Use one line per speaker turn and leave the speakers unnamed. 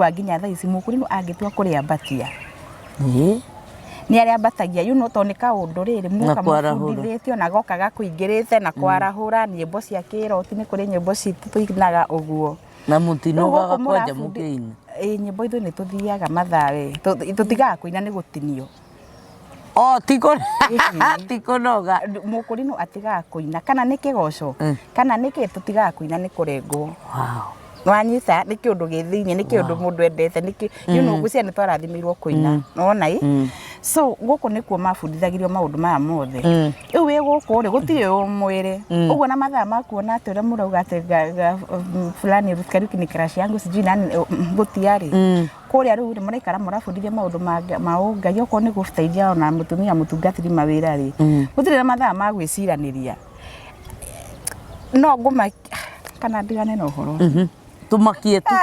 ndaigua nginya thaa ici Mũkũrinũ angĩtua kũrĩambatia nĩ arĩambatagia to nĩ kaũndũ rĩrĩ mũkamũbundithĩtio na goka gakũingĩrĩte na kwarahũra nyĩmbo cia kĩroti nĩ kũrĩ nyĩmbo citũ tũinaga ũguo
na mũtinogaga kwanja mũkĩina
nyĩmbo ithuĩ nĩ tũthiaga mathawe tũtigaga kũina nĩ gũtinio
tikũnoga
Mũkũrinũ atigaga kũina kana nĩ kĩgoco kana nĩkĩ tũtigaga kũina nĩ kũrengwo wanyita nĩ kĩũndũ gĩ thĩinĩ nĩ kĩũndũ mũndũ endete nĩ ngwĩciria nĩ twarathimĩirwo kũina wona so gũkũ nĩkuo mabundithagĩrio maũndũ maya mothe rĩu wĩ gũkũ rĩ gũtirĩ ũmwĩrĩ ũguo na mathaa makuona atĩ ũrĩa mũrauga atĩ fulani Ruth Kariuki nĩ crush yangu sijui nani gũtiarĩ kũrĩa rĩu rĩ mũraikara mũrabundithia maũndũ ma ũngai okorwo nĩ gũteithia ona mũtumia mũtungatĩri mawĩra rĩ gũtirĩ na mathaa ma gwĩciranĩria no ngũma kana ndigane na ũhoro
tumakie tu